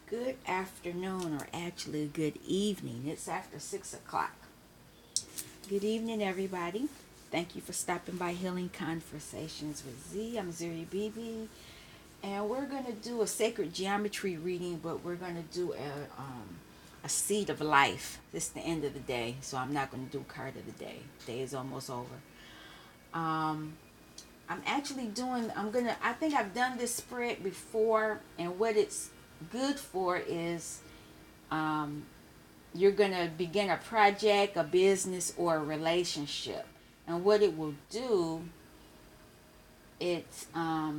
Good afternoon, or actually good evening. It's after 6 o'clock. Good evening, everybody. Thank you for stopping by Healing Conversations with Z. I'm Zuri Bibi, and we're going to do a sacred geometry reading, but we're going to do a seed of life. It's the end of the day, so I'm not going to do card of the day. The day is almost over. Um, I'm actually doing, I think I've done this spread before, and what it's good for is um, you're going to begin a project, a business, or a relationship. And what it will do, it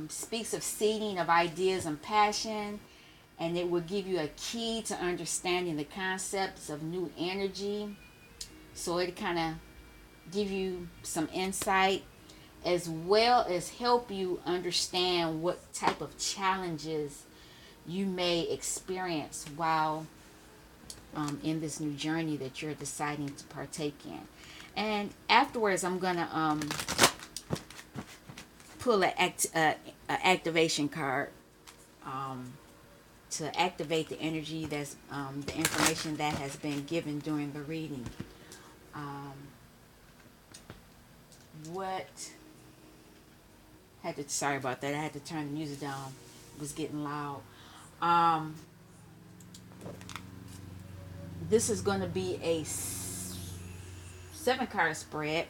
speaks of seeding of ideas and passion, and it will give you a key to understanding the concepts of new energy. So it kind of give you some insight, as well as help you understand what type of challenges you may experience while in this new journey that you're deciding to partake in. And afterwards, I'm going to pull an activation card to activate the energy that's the information that has been given during the reading. Um, what had to sorry about that. I had to turn the music down. It was getting loud. Um, this is going to be a 7-card spread,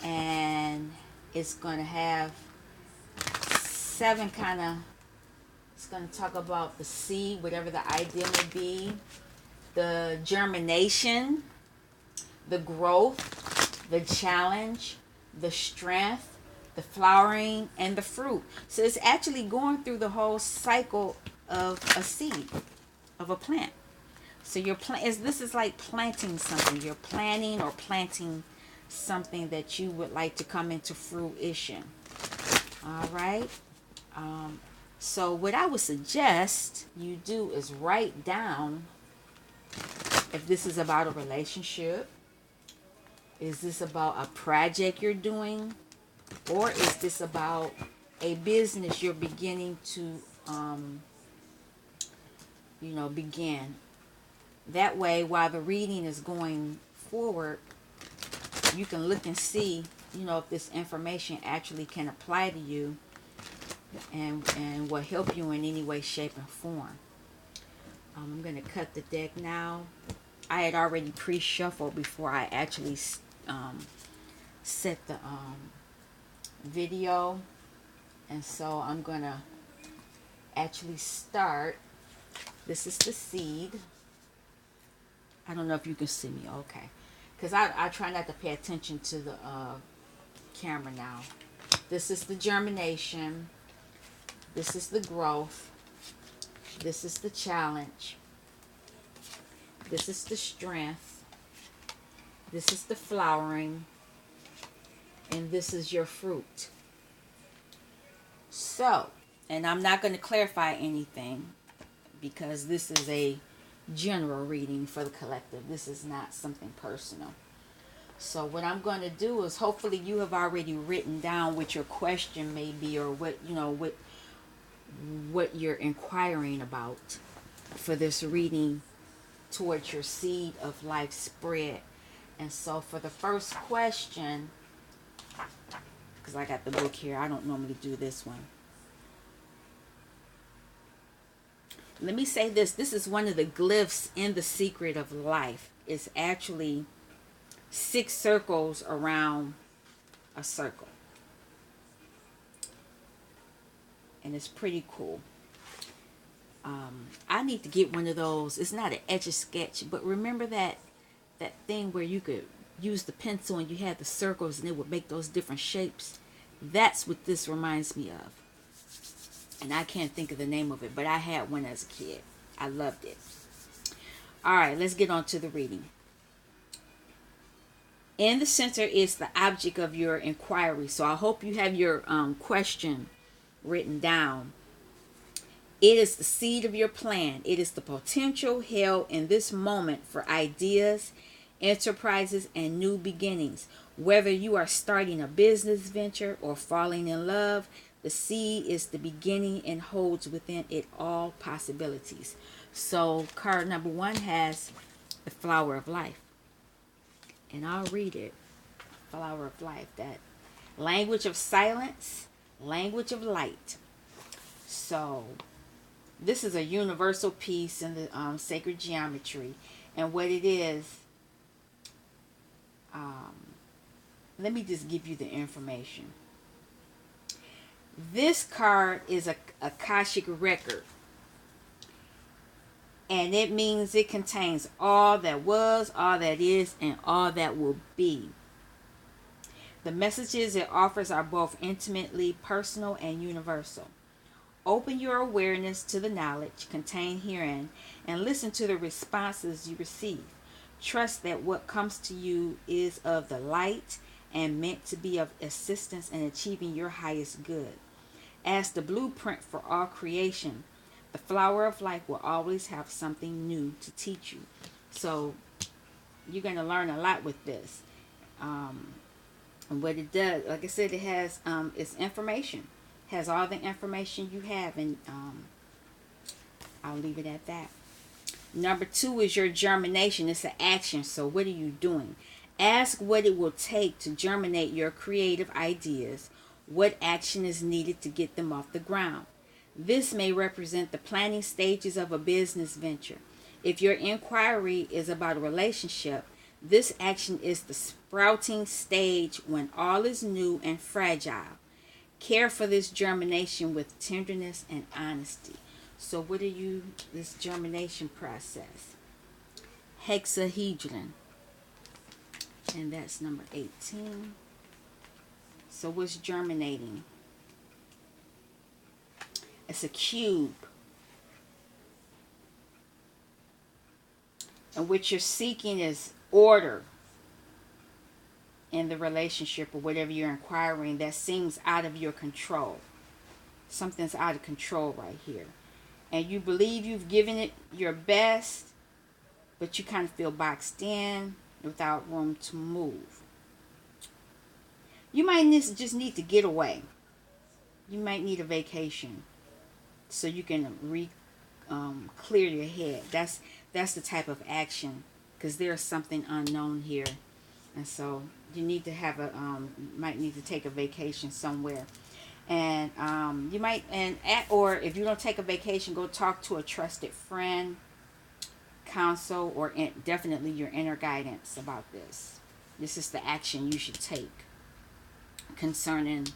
and it's going to have 7 kind of, it's going to talk about the seed, whatever the idea may be, the germination, the growth, the challenge, the strength, the flowering, and the fruit. So it's actually going through the whole cycle of a seed, of a plant. So this is like planting something. You're planning or planting something that you would like to come into fruition. All right. So what I would suggest you do is write down if this is about a relationship. Is this about a project you're doing? Or is this about a business you're beginning to, begin? That way, while the reading is going forward, you can look and see, if this information actually can apply to you and will help you in any way, shape, and form. I'm going to cut the deck now. I had already pre-shuffled before I actually set the video, and so I'm going to actually start. This is the seed. I don't know if you can see me. Okay. Because I try not to pay attention to the camera now. This is the germination. This is the growth. This is the challenge. This is the strength. This is the flowering. And this is your fruit. So, and I'm not going to clarify anything because this is a general reading for the collective. This is not something personal. So what I'm going to do is, hopefully you have already written down what your question may be, or what you're inquiring about for this reading towards your seed of life spread. And so for the first question, because I got the book here, I don't normally do this one. Let me say this. This is one of the glyphs in the secret of life. It's actually 6 circles around a circle. And it's pretty cool. I need to get one of those. It's not an Etch-a-Sketch, but remember that thing where you could use the pencil and you had the circles and it would make those different shapes? That's what this reminds me of. And I can't think of the name of it, but I had one as a kid. I loved it. All right, let's get on to the reading. In the center is the object of your inquiry. So I hope you have your question written down. It is the seed of your plan. It is the potential held in this moment for ideas, enterprises, and new beginnings. Whether you are starting a business venture or falling in love, The seed is the beginning and holds within it all possibilities. So card number 1 has the flower of life. And I'll read it. Flower of life. That language of silence, language of light. So this is a universal piece in the sacred geometry. And what it is, let me just give you the information. This card is a Akashic record. And it means it contains all that was, all that is, and all that will be. The messages it offers are both intimately personal and universal. Open your awareness to the knowledge contained herein and listen to the responses you receive. Trust that what comes to you is of the light and meant to be of assistance in achieving your highest good. As the blueprint for all creation, the flower of life will always have something new to teach you. So you're going to learn a lot with this. And what it does, like I said, it has it's information. Has all the information you have, and I'll leave it at that. Number 2 is your germination. It's an action. So what are you doing? Ask what it will take to germinate your creative ideas. What action is needed to get them off the ground? This may represent the planning stages of a business venture. If your inquiry is about a relationship, this action is the sprouting stage when all is new and fragile. Care for this germination with tenderness and honesty. So what are you, this germination process? Hexahedron. And that's number 18. So what's germinating? It's a cube. And what you're seeking is order in the relationship or whatever you're inquiring that seems out of your control. Something's out of control right here. And you believe you've given it your best, but you kind of feel boxed in without room to move. You might just need to get away. You might need a vacation so you can clear your head. That's the type of action, because there's something unknown here, and so you need to have might need to take a vacation somewhere, and you might or if you don't take a vacation, go talk to a trusted friend, counsel, or definitely your inner guidance about this. This is the action you should take concerning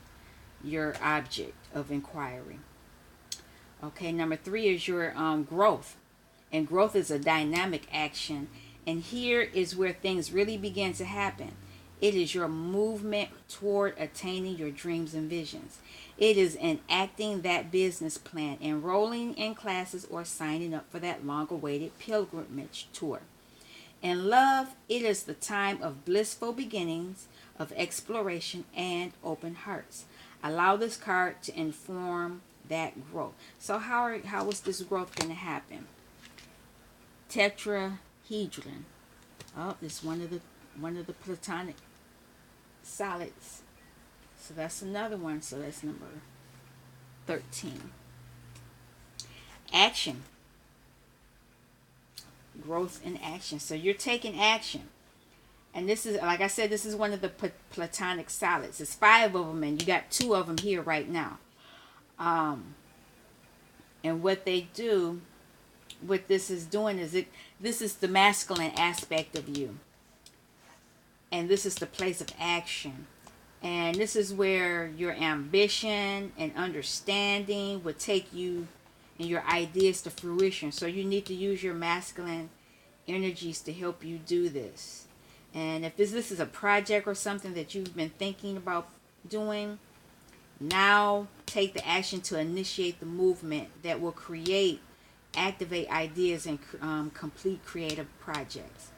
your object of inquiry. Okay, number 3 is your growth. And growth is a dynamic action. And here is where things really begin to happen. It is your movement toward attaining your dreams and visions. It is enacting that business plan, enrolling in classes, or signing up for that long-awaited pilgrimage tour. In love, it is the time of blissful beginnings, of exploration, and open hearts. Allow this card to inform that growth. So how is this growth going to happen? Tetrahedron. Oh, it's one of the platonic solids. So that's another one. So that's number 13. Action. Growth in action. So you're taking action. And this is, like I said, this is one of the platonic solids. There's 5 of them, and you got 2 of them here right now. And what they do, what this is doing is this is the masculine aspect of you. And this is the place of action. And this is where your ambition and understanding would take you and your ideas to fruition. So you need to use your masculine energies to help you do this. And if this is a project or something that you've been thinking about doing, now take the action to initiate the movement that will activate ideas and complete creative projects.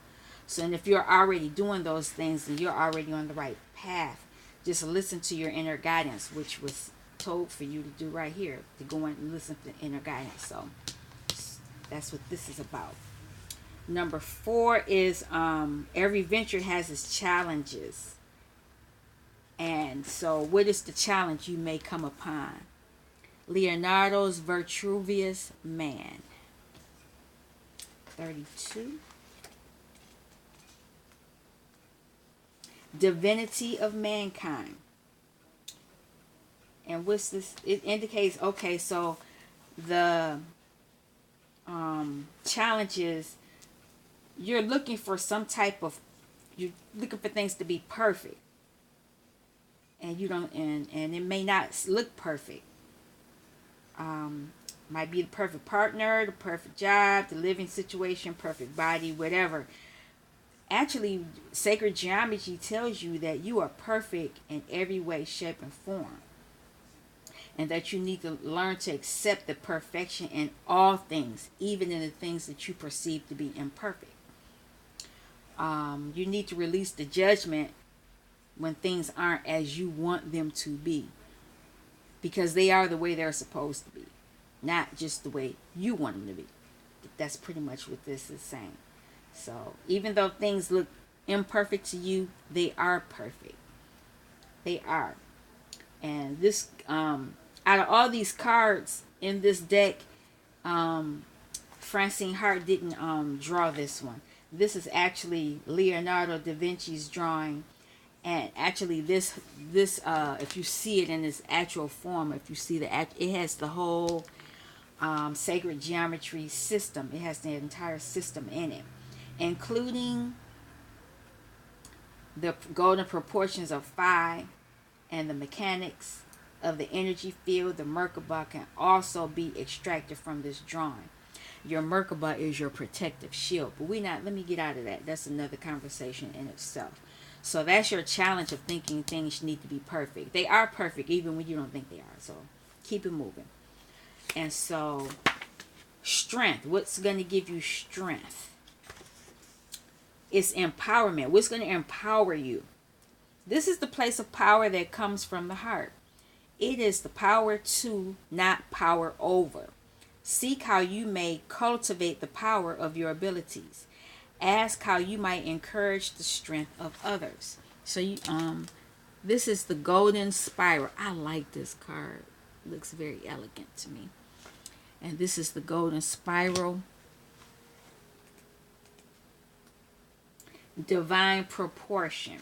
So, and if you're already doing those things, then you're already on the right path. Just listen to your inner guidance, which was told for you to do right here, to go and listen to inner guidance. So that's what this is about. Number 4 is every venture has its challenges. And so, what is the challenge you may come upon? Leonardo's Vitruvius Man. 32. Divinity of mankind. And what's this? It indicates, okay, so the challenge is you're looking for some type of, you're looking for things to be perfect. And you don't, and it may not look perfect. Might be the perfect partner, the perfect job, the living situation, perfect body, whatever. Actually, sacred geometry tells you that you are perfect in every way, shape, and form. And that you need to learn to accept the perfection in all things, even in the things that you perceive to be imperfect. You need to release the judgment when things aren't as you want them to be. Because they are the way they're supposed to be. Not just the way you want them to be. That's pretty much what this is saying. So, even though things look imperfect to you, they are perfect. They are. And this, out of all these cards in this deck, Francine Hart didn't draw this one. This is actually Leonardo da Vinci's drawing. And actually, this if you see it in its actual form, if you see it has the whole sacred geometry system. It has the entire system in it, including the golden proportions of phi and the mechanics of the energy field. The Merkaba can also be extracted from this drawing. Your Merkaba is your protective shield, but let me get out of that. That's another conversation in itself. So that's your challenge of thinking things need to be perfect. They are perfect even when you don't think they are. So keep it moving. And so strength. What's going to give you strength? It's empowerment. What's going to empower you? This is the place of power that comes from the heart. It is the power to, not power over. Seek how you may cultivate the power of your abilities. Ask how you might encourage the strength of others. So this is the golden spiral. I like this card. It looks very elegant to me. And this is the golden spiral. Divine proportion.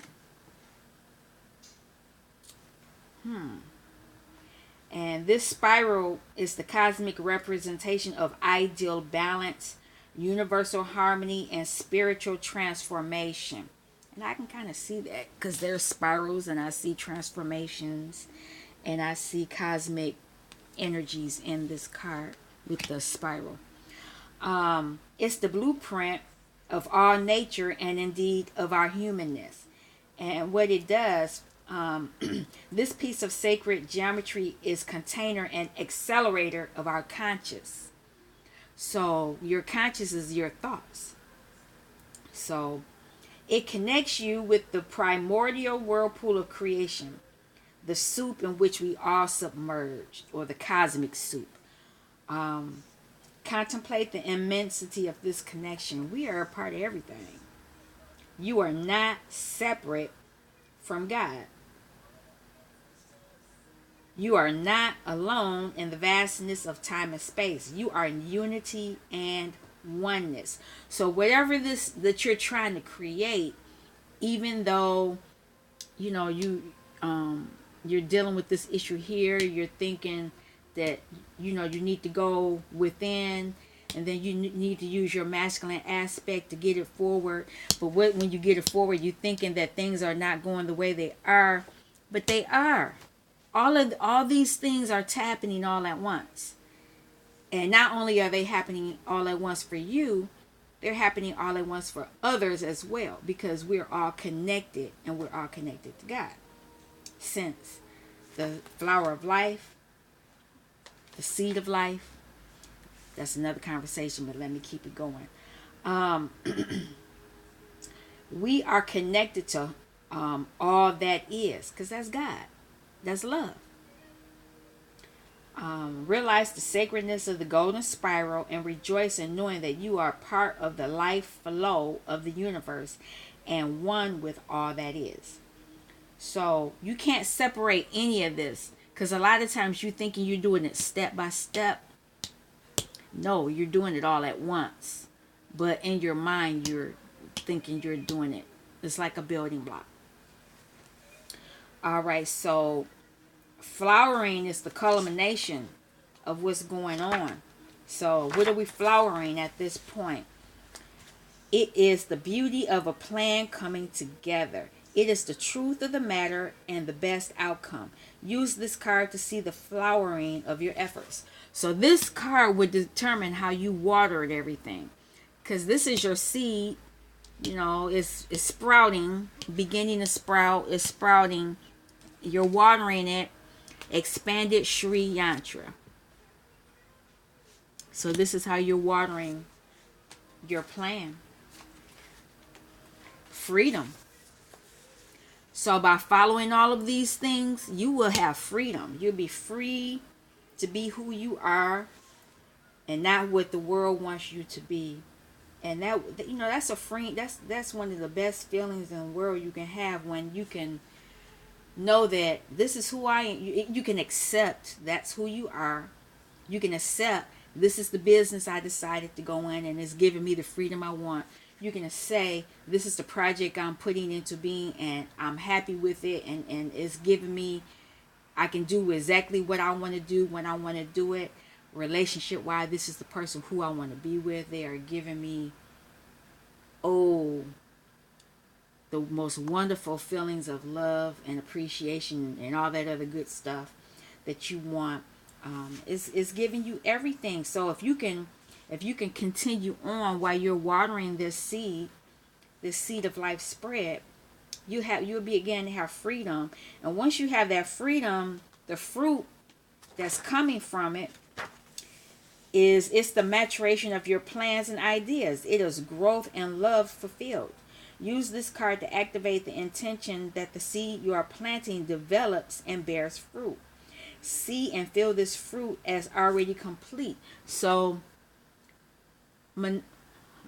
And this spiral is the cosmic representation of ideal balance, universal harmony, and spiritual transformation. And I can kind of see that because there's spirals and I see transformations and I see cosmic energies in this card with the spiral. It's the blueprint of all nature and indeed of our humanness. And what it does, this piece of sacred geometry is container and accelerator of our conscious. So your conscious is your thoughts. So it connects you with the primordial whirlpool of creation, the soup in which we all submerged, or the cosmic soup. Contemplate the immensity of this connection. We are a part of everything. You are not separate from God. You are not alone in the vastness of time and space. You are in unity and oneness. So whatever this that you're trying to create, even though you're dealing with this issue here, you're thinking that you need to go within, and then you need to use your masculine aspect to get it forward. But when you get it forward, you're thinking that things are not going the way they are, but they are. All these things are happening all at once. And not only are they happening all at once for you, they're happening all at once for others as well, because we're all connected, and we're all connected to God. Since the flower of life, the seed of life, that's another conversation, but let me keep it going. We are connected to all that is, because that's God. That's love. Realize the sacredness of the golden spiral and rejoice in knowing that you are part of the life flow of the universe and one with all that is. So you can't separate any of this, because a lot of times you're thinking you're doing it step by step. No, you're doing it all at once. But in your mind, you're thinking you're doing it. It's like a building block. All right, so flowering is the culmination of what's going on. So, what are we flowering at this point? It is the beauty of a plan coming together. It is the truth of the matter and the best outcome. Use this card to see the flowering of your efforts. So this card would determine how you watered everything. Because this is your seed, it's sprouting, beginning to sprout, it's sprouting. You're watering it. Expanded Shri Yantra. So this is how you're watering your plan. Freedom. So by following all of these things, you will have freedom. You'll be free to be who you are and not what the world wants you to be. And that's a free, that's one of the best feelings in the world you can have, when you can know that this is who I am. You can accept that's who you are. You can accept this is the business I decided to go in, and it's giving me the freedom I want. You can say this is the project I'm putting into being, and I'm happy with it, and it's giving me, I can do exactly what I want to do when I want to do it. Relationship wise, this is the person who I want to be with. They are giving me the most wonderful feelings of love and appreciation and all that other good stuff that you want. Is giving you everything. So if you can continue on while you're watering this seed of life spread, you'll begin to have freedom. And once you have that freedom, the fruit that's coming from it it's the maturation of your plans and ideas. It is growth and love fulfilled. Use this card to activate the intention that the seed you are planting develops and bears fruit. See and feel this fruit as already complete. So, let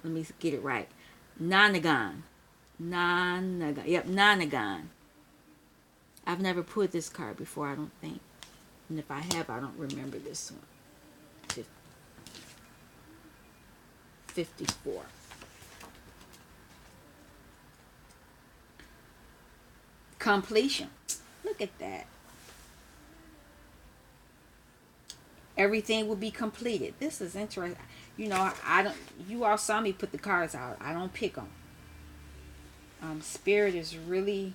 me get it right. Nanagan. Yep, Nanagan. I've never put this card before, I don't think. And if I have, I don't remember this one. 54. Completion. Look at that. Everything will be completed. This is interesting. You all saw me put the cards out. I don't pick them. Spirit is really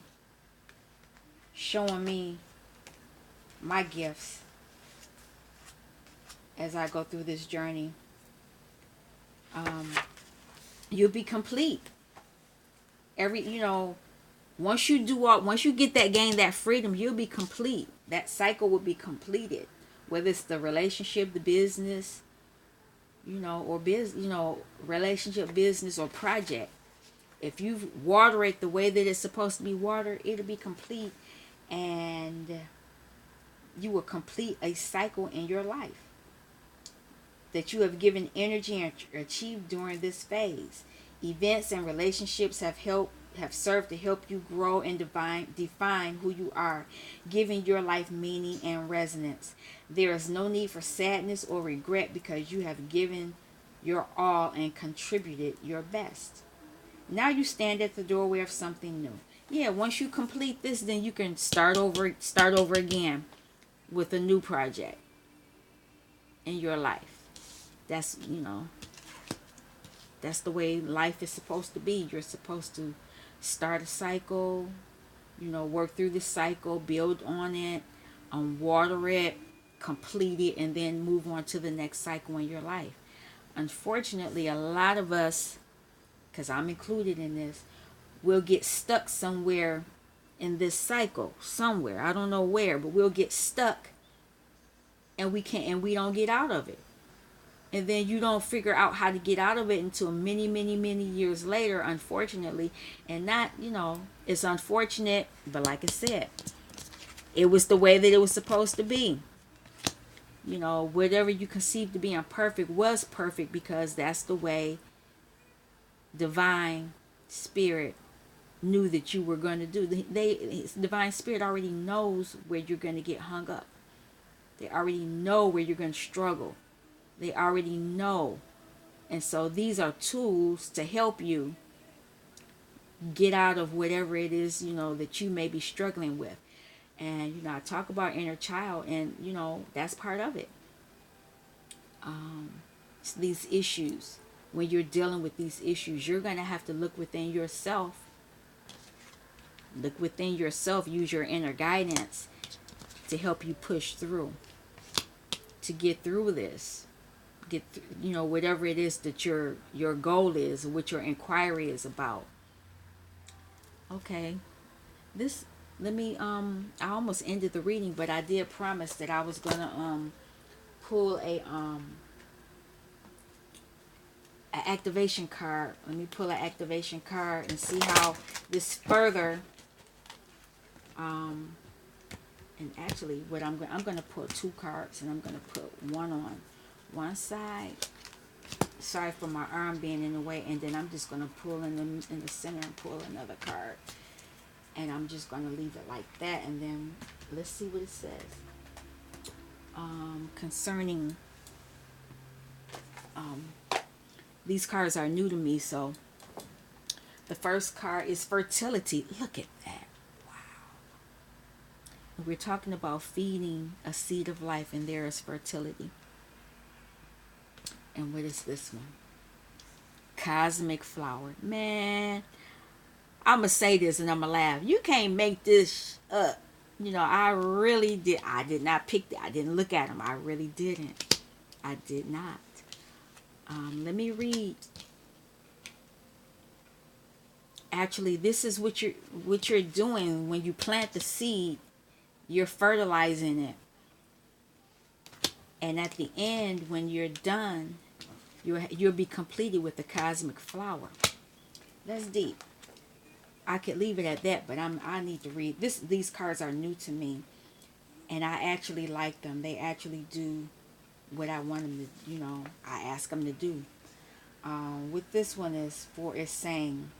showing me my gifts as I go through this journey. You'll be complete. Once you gain that freedom, you'll be complete. That cycle will be completed. Whether it's the relationship, the business, or relationship, business, or project. If you water it the way that it's supposed to be watered, it'll be complete, and you will complete a cycle in your life that you have given energy and achieved during this phase. Events and relationships have served to help you grow and define who you are, giving your life meaning and resonance. There is no need for sadness or regret because you have given your all and contributed your best. Now you stand at the doorway of something new. Yeah, once you complete this, then you can start over again with a new project in your life. That's the way life is supposed to be. You're supposed to start a cycle, work through the cycle, build on it, water it, complete it, and then move on to the next cycle in your life. Unfortunately, a lot of us, because I'm included in this, will get stuck somewhere in this cycle. Somewhere. I don't know where, but we'll get stuck, and we don't get out of it. And then you don't figure out how to get out of it until many, many, many years later, unfortunately. And that, it's unfortunate, but like I said, it was the way that it was supposed to be. Whatever you conceived to be imperfect was perfect, because that's the way divine spirit knew that you were going to do. Divine Spirit already knows where you're going to get hung up. They already know where you're going to struggle. They already know. And so these are tools to help you get out of whatever it is, that you may be struggling with. And, I talk about inner child, and, that's part of it. These issues, when you're dealing with these issues, you're going to have to look within yourself. Look within yourself, use your inner guidance to help you push through, to get through this. Whatever it is that your goal is, what your inquiry is about. Okay. I almost ended the reading, but I did promise that I was gonna pull a activation card. Let me pull an activation card and see how this further. And actually, what I'm going to pull 2 cards, and I'm going to put one on one side. Sorry for my arm being in the way, and then I'm just going to pull in the center and pull another card. And I'm just going to leave it like that, and then let's see what it says. Concerning these cards are new to me, so the first card is fertility. Look at that. Wow. We're talking about feeding a seed of life, and there is fertility. And what is this one? Cosmic flower. Man, I'm going to say this and I'm going to laugh. You can't make this up. I really did. I did not pick that. I didn't look at them. I really didn't. I did not. Let me read. Actually, this is what you're doing when you plant the seed. You're fertilizing it. And at the end, when you're done, you'll be completed with the cosmic flower. That's deep. I could leave it at that, but I need to read this. These cards are new to me, and I actually like them. They actually do what I want them to. I ask them to do. What this one is saying.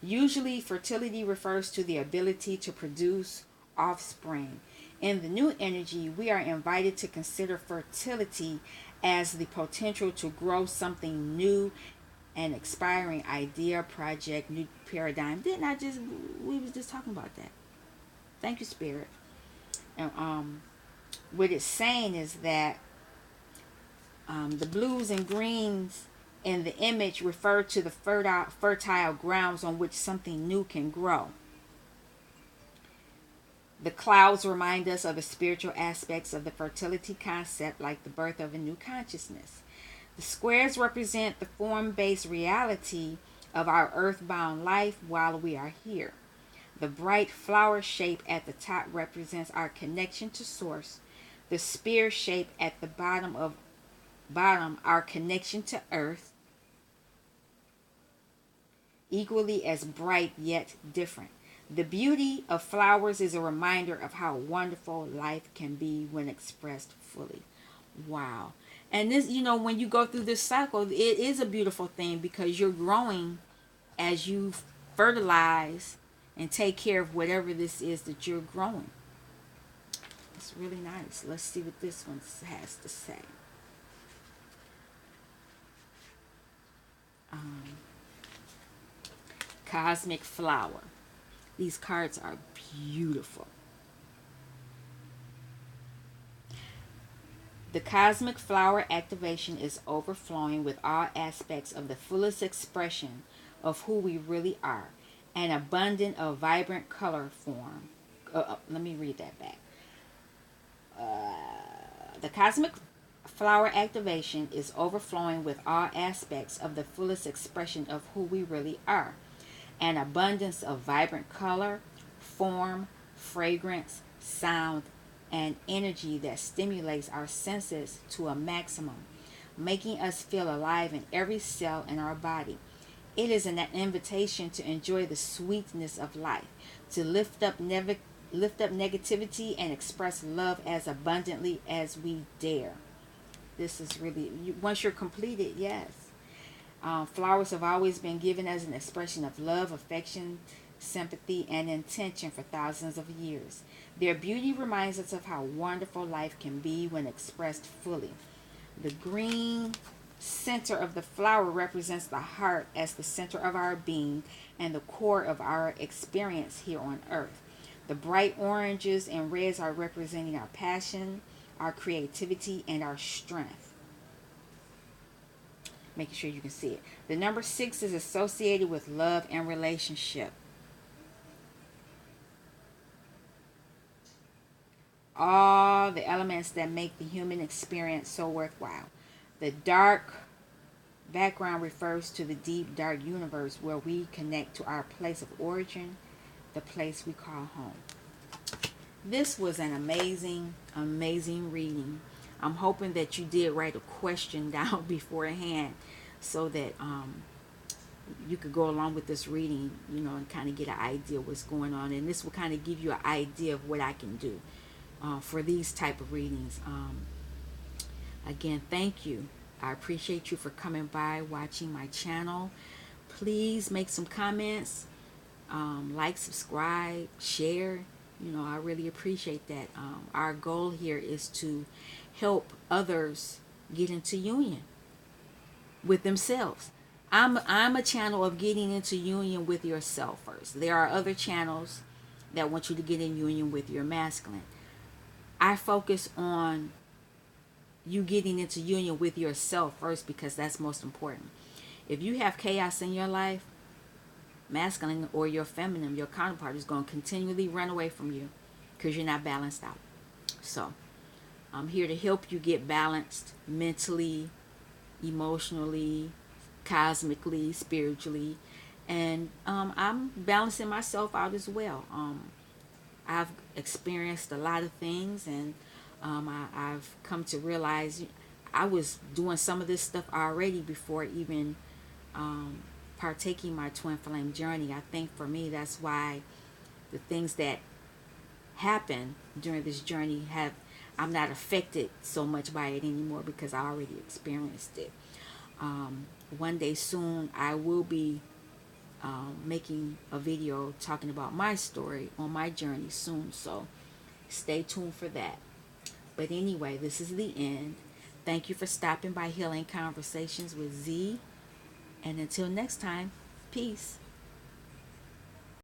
Usually, fertility refers to the ability to produce offspring. In the new energy, we are invited to consider fertility as the potential to grow something new, an expiring idea, project, new paradigm. We was just talking about that. Thank you, Spirit. And what it's saying is that the blues and greens in the image refer to the fertile grounds on which something new can grow. The clouds remind us of the spiritual aspects of the fertility concept, like the birth of a new consciousness. The squares represent the form-based reality of our earthbound life while we are here. The bright flower shape at the top represents our connection to Source. The spear shape at the bottom, our connection to Earth. Equally as bright yet different. The beauty of flowers is a reminder of how wonderful life can be when expressed fully. Wow. And this, when you go through this cycle, it is a beautiful thing because you're growing as you fertilize and take care of whatever this is that you're growing. It's really nice. Let's see what this one has to say. Cosmic flower. These cards are beautiful. The cosmic flower activation is overflowing with all aspects of the fullest expression of who we really are. An abundant of vibrant color form. Let me read that back. The cosmic flower activation is overflowing with all aspects of the fullest expression of who we really are. An abundance of vibrant color, form, fragrance, sound, and energy that stimulates our senses to a maximum, making us feel alive in every cell in our body. It is an invitation to enjoy the sweetness of life, to lift up negativity and express love as abundantly as we dare. This is really, once you're completed, yes. Flowers have always been given as an expression of love, affection, sympathy, and intention for thousands of years. Their beauty reminds us of how wonderful life can be when expressed fully. The green center of the flower represents the heart as the center of our being and the core of our experience here on earth. The bright oranges and reds are representing our passion, our creativity, and our strength. Making sure you can see it. The number 6 is associated with love and relationship. All the elements that make the human experience so worthwhile. The dark background refers to the deep, dark universe where we connect to our place of origin, the place we call home. This was an amazing, amazing reading. I'm hoping that you did write a question down beforehand so that you could go along with this reading, and kind of get an idea of what's going on. And this will kind of give you an idea of what I can do for these type of readings. Again, thank you. I appreciate you for coming by, watching my channel. Please make some comments, like, subscribe, share. I really appreciate that. Our goal here is to help others get into union with themselves. I'm a channel of getting into union with yourself first. There are other channels that want you to get in union with your masculine. I focus on you getting into union with yourself first because that's most important. If you have chaos in your life, masculine or your feminine, your counterpart is going to continually run away from you because you're not balanced out. So I'm here to help you get balanced mentally, emotionally, cosmically, spiritually, and I'm balancing myself out as well. I've experienced a lot of things, and I've come to realize I was doing some of this stuff already before even partaking my twin flame journey. I think for me that's why the things that happen during this journey I'm not affected so much by it anymore because I already experienced it. One day soon I will be making a video talking about my story on my journey soon, so stay tuned for that. But anyway, this is the end. Thank you for stopping by Healing Conversations with Z, and until next time, peace.